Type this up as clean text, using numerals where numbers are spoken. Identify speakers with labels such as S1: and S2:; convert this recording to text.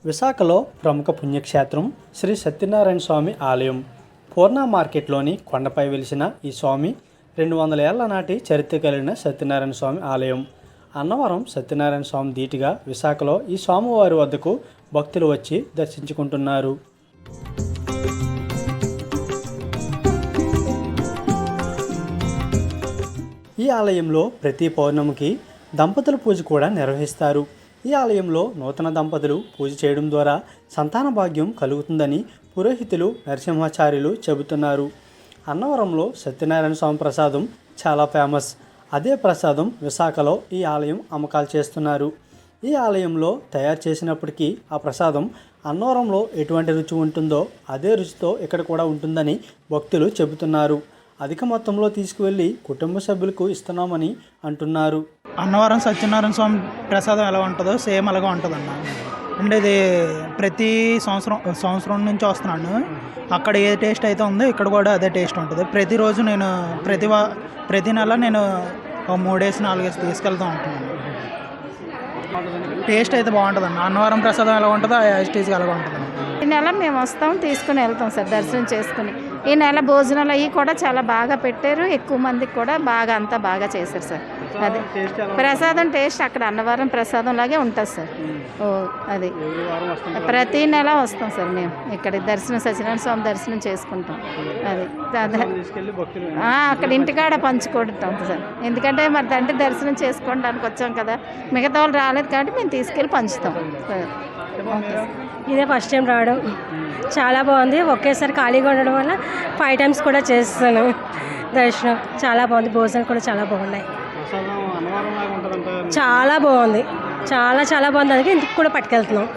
S1: విశాఖలో ప్రముఖ పుణ్యక్షేత్రం శ్రీ సత్యనారాయణ స్వామి ఆలయం. పూర్ణ మార్కెట్లోని కొండపై వెలిసిన ఈ స్వామి 200 ఏళ్ల నాటి చరిత్ర కలిగిన సత్యనారాయణ స్వామి ఆలయం. అన్నవరం సత్యనారాయణ స్వామి ధీటుగా విశాఖలో ఈ స్వామివారి వద్దకు భక్తులు వచ్చి దర్శించుకుంటున్నారు. ఈ ఆలయంలో ప్రతి పౌర్ణమికి దంపతుల పూజ కూడా నిర్వహిస్తారు. ఈ ఆలయంలో నూతన దంపతులు పూజ చేయడం ద్వారా సంతాన భాగ్యం కలుగుతుందని పురోహితులు నరసింహాచార్యులు చెబుతున్నారు. అన్నవరంలో సత్యనారాయణ స్వామి ప్రసాదం చాలా ఫేమస్. అదే ప్రసాదం విశాఖలో ఈ ఆలయం అమ్మకాలు చేస్తున్నారు. ఈ ఆలయంలో తయారు చేసినప్పటికీ ఆ ప్రసాదం అన్నవరంలో ఎటువంటి రుచి ఉంటుందో అదే రుచితో ఇక్కడ కూడా ఉంటుందని భక్తులు చెబుతున్నారు. అధిక మొత్తంలో తీసుకువెళ్ళి కుటుంబ సభ్యులకు ఇస్తున్నామని అంటున్నారు.
S2: అన్నవరం సత్యనారాయణ స్వామి ప్రసాదం ఎలా ఉంటుందో సేమ్ అలాగే ఉంటుందన్న. అంటే ఇది ప్రతి సంవత్సరం నుంచి వస్తున్నాను. అక్కడ ఏ టేస్ట్ అయితే ఉందో ఇక్కడ కూడా అదే టేస్ట్ ఉంటుంది. ప్రతిరోజు నేను ప్రతి నెల నేను 3 4 తీసుకెళ్తూ ఉంటున్నాను. టేస్ట్ అయితే బాగుంటుందన్న. అన్నవరం ప్రసాదం ఎలా ఉంటుందో ఆ టేస్ట్ అలాగే ఉంటుంది.
S3: ఈ నెల మేము వస్తాం, తీసుకుని వెళ్తాం సార్ దర్శనం చేసుకుని. ఈ నెల భోజనాలు అవి కూడా చాలా బాగా పెట్టారు. ఎక్కువ మందికి కూడా అంతా బాగా చేశారు సార్. అది ప్రసాదం టేస్ట్ అక్కడ అన్నవరం ప్రసాదం లాగే ఉంటుంది సార్. అది ప్రతి నెల వస్తాం సార్ మేము ఇక్కడ దర్శనం సత్యనారాయణ స్వామి దర్శనం చేసుకుంటాం. అది అక్కడ ఇంటికాడ పంచుకుంటాం సార్. ఎందుకంటే మరి తండ్రి దర్శనం చేసుకోవడానికి వచ్చాం కదా, మిగతా వాళ్ళు రాలేదు కాబట్టి మేము తీసుకెళ్ళి పంచుతాం.
S4: ఇదే ఫస్ట్ టైం రావడం, చాలా బాగుంది. ఒకేసారి ఖాళీగా ఉండడం వల్ల 5 times కూడా చేస్తాను దర్శనం. చాలా బాగుంది. భోజనాలు కూడా చాలా బాగున్నాయి. చాలా బాగుంది. చాలా బాగుంది. అందుకే ఇంటికి కూడా పట్టుకెళ్తున్నాం.